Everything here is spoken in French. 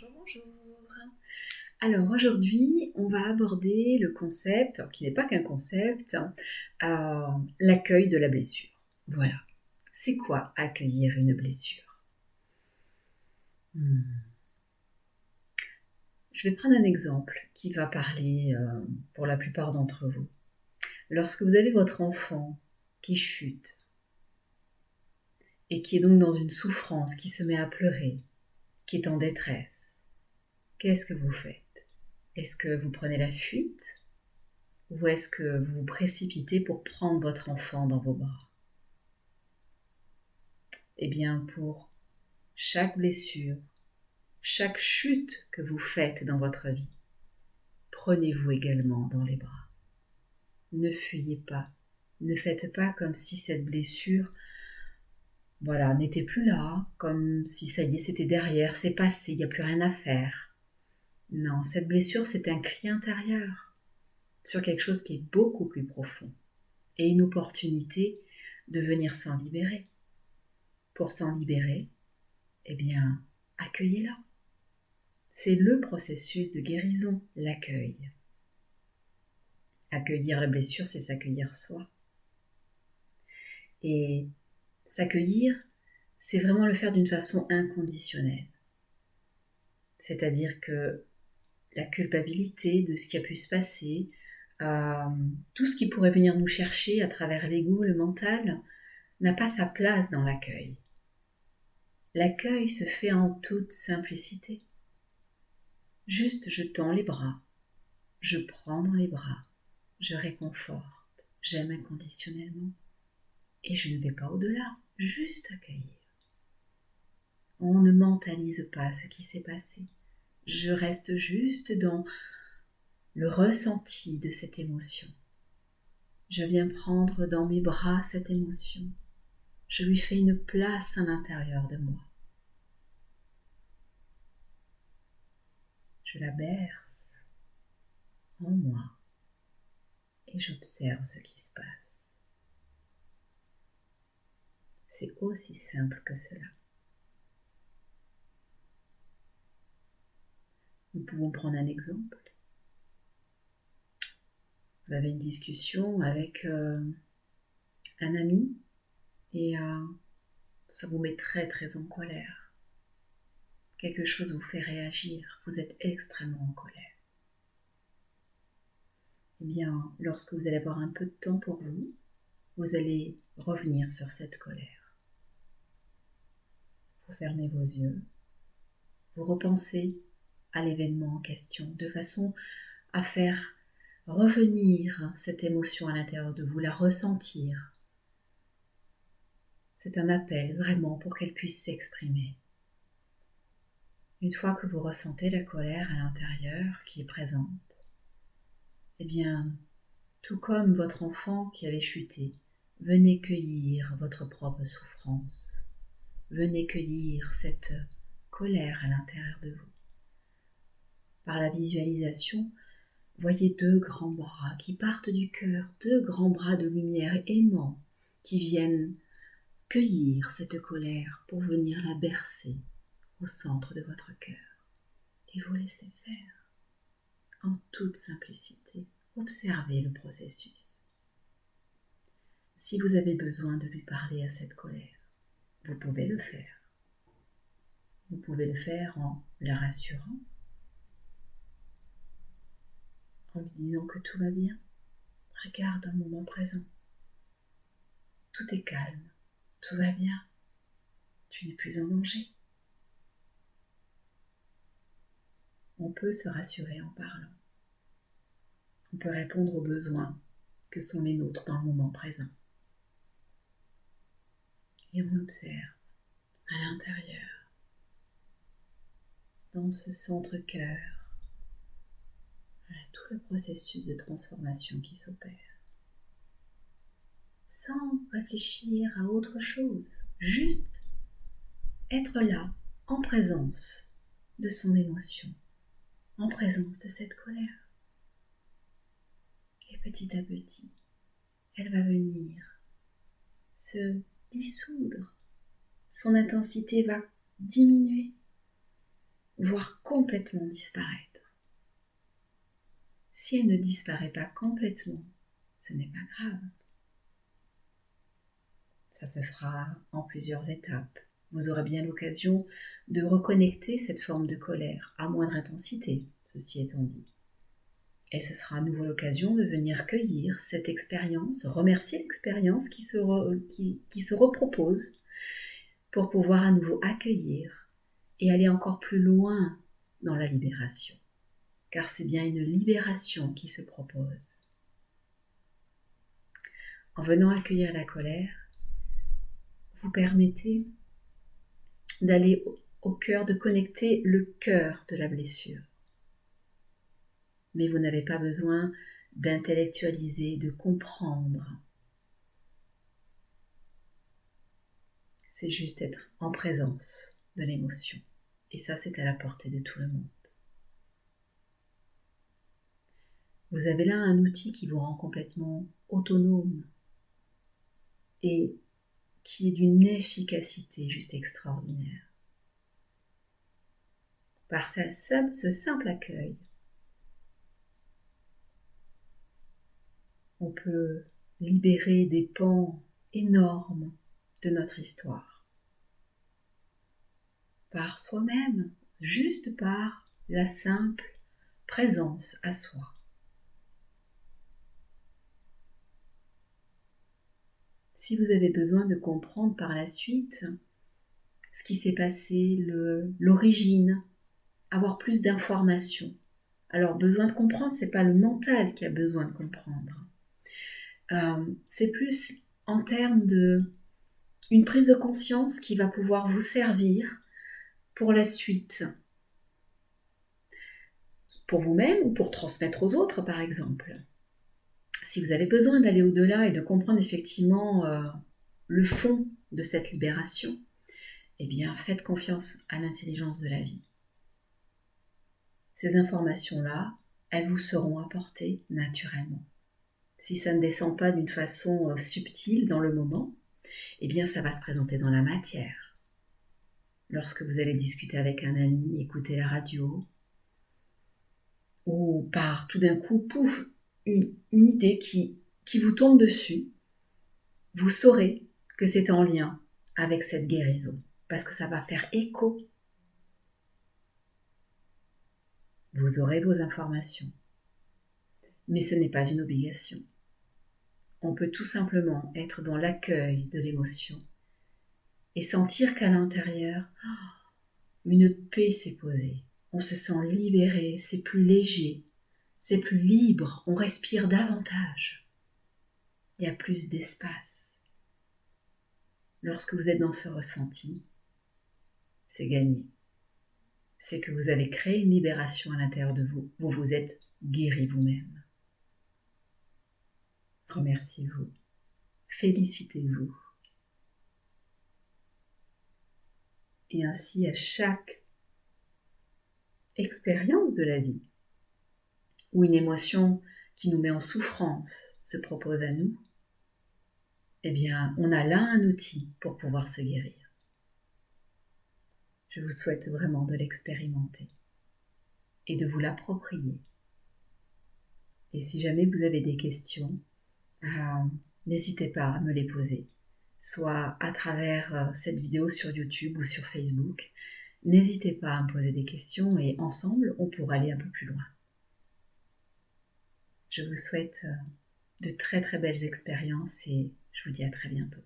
Bonjour, bonjour. Alors aujourd'hui, on va aborder le concept, qui n'est pas qu'un concept, l'accueil de la blessure. Voilà. C'est quoi accueillir une blessure? Je vais prendre un exemple qui va parler pour la plupart d'entre vous. Lorsque vous avez votre enfant qui chute et qui est donc dans une souffrance, qui se met à pleurer, qui est en détresse, qu'est-ce que vous faites? Est-ce que vous prenez la fuite ou est-ce que vous vous précipitez pour prendre votre enfant dans vos bras? Eh bien, pour chaque blessure, chaque chute que vous faites dans votre vie, prenez-vous également dans les bras. Ne fuyez pas, ne faites pas comme si cette blessure, n'était plus là, comme si ça y est, c'était derrière, c'est passé, il n'y a plus rien à faire. Non, cette blessure, c'est un cri intérieur sur quelque chose qui est beaucoup plus profond et une opportunité de venir s'en libérer. Pour s'en libérer, eh bien, accueillez-la. C'est le processus de guérison, l'accueil. Accueillir la blessure, c'est s'accueillir soi. Et s'accueillir, c'est vraiment le faire d'une façon inconditionnelle. C'est-à-dire que la culpabilité de ce qui a pu se passer, tout ce qui pourrait venir nous chercher à travers l'ego, le mental, n'a pas sa place dans l'accueil. L'accueil se fait en toute simplicité. Juste je tends les bras, je prends dans les bras, je réconforte, j'aime inconditionnellement. Et je ne vais pas au-delà, juste accueillir. On ne mentalise pas ce qui s'est passé. Je reste juste dans le ressenti de cette émotion. Je viens prendre dans mes bras cette émotion. Je lui fais une place à l'intérieur de moi. Je la berce en moi et j'observe ce qui se passe. C'est aussi simple que cela. Nous pouvons prendre un exemple. Vous avez une discussion avec un ami et ça vous met très très en colère. Quelque chose vous fait réagir, vous êtes extrêmement en colère. Eh bien, lorsque vous allez avoir un peu de temps pour vous, vous allez revenir sur cette colère. Vous fermez vos yeux, vous repensez à l'événement en question de façon à faire revenir cette émotion à l'intérieur de vous, la ressentir. C'est un appel vraiment pour qu'elle puisse s'exprimer. Une fois que vous ressentez la colère à l'intérieur qui est présente, eh bien, tout comme votre enfant qui avait chuté, venez cueillir votre propre souffrance. Venez cueillir cette colère à l'intérieur de vous. Par la visualisation, voyez deux grands bras qui partent du cœur, deux grands bras de lumière aimants qui viennent cueillir cette colère pour venir la bercer au centre de votre cœur et vous laisser faire en toute simplicité. Observez le processus. Si vous avez besoin de lui parler à cette colère, vous pouvez le faire. Vous pouvez le faire en la rassurant, en lui disant que tout va bien. Regarde un moment présent. Tout est calme, tout va bien. Tu n'es plus en danger. On peut se rassurer en parlant. On peut répondre aux besoins que sont les nôtres dans le moment présent. Et on observe à l'intérieur, dans ce centre-cœur, tout le processus de transformation qui s'opère. Sans réfléchir à autre chose, juste être là, en présence de son émotion, en présence de cette colère. Et petit à petit, elle va venir se dissoudre. Son intensité va diminuer. voire complètement disparaître. Si elle ne disparaît pas complètement, ce n'est pas grave. Ça se fera en plusieurs étapes. Vous aurez bien l'occasion de reconnecter cette forme de colère à moindre intensité, ceci étant dit. Et ce sera à nouveau l'occasion de venir cueillir cette expérience, remercier l'expérience qui se repropose pour pouvoir à nouveau accueillir et aller encore plus loin dans la libération. Car c'est bien une libération qui se propose. En venant accueillir la colère, vous permettez d'aller au cœur, de connecter le cœur de la blessure. Mais vous n'avez pas besoin d'intellectualiser, de comprendre. C'est juste être en présence de l'émotion. Et ça, c'est à la portée de tout le monde. Vous avez là un outil qui vous rend complètement autonome et qui est d'une efficacité juste extraordinaire. Par ce simple accueil, on peut libérer des pans énormes de notre histoire. Par soi-même, juste par la simple présence à soi. Si vous avez besoin de comprendre par la suite ce qui s'est passé, l'origine, avoir plus d'informations. Alors, besoin de comprendre, c'est pas le mental qui a besoin de comprendre. C'est plus en termes de une prise de conscience qui va pouvoir vous servir pour la suite. Pour vous-même ou pour transmettre aux autres, par exemple. Si vous avez besoin d'aller au-delà et de comprendre effectivement le fond de cette libération, eh bien, faites confiance à l'intelligence de la vie. Ces informations-là, elles vous seront apportées naturellement. Si ça ne descend pas d'une façon subtile dans le moment, eh bien, ça va se présenter dans la matière. Lorsque vous allez discuter avec un ami, écouter la radio, ou par tout d'un coup, pouf, une idée qui vous tombe dessus, vous saurez que c'est en lien avec cette guérison, parce que ça va faire écho. Vous aurez vos informations, mais ce n'est pas une obligation. On peut tout simplement être dans l'accueil de l'émotion et sentir qu'à l'intérieur, une paix s'est posée. On se sent libéré, c'est plus léger, c'est plus libre, on respire davantage. Il y a plus d'espace. Lorsque vous êtes dans ce ressenti, c'est gagné. C'est que vous avez créé une libération à l'intérieur de vous. Vous vous êtes guéri vous-même. Remerciez-vous. Félicitez-vous. Et ainsi, à chaque expérience de la vie, où une émotion qui nous met en souffrance se propose à nous, eh bien, on a là un outil pour pouvoir se guérir. Je vous souhaite vraiment de l'expérimenter et de vous l'approprier. Et si jamais vous avez des questions, n'hésitez pas à me les poser, soit à travers cette vidéo sur YouTube ou sur Facebook. N'hésitez pas à me poser des questions et ensemble, on pourra aller un peu plus loin. Je vous souhaite de très très belles expériences et je vous dis à très bientôt.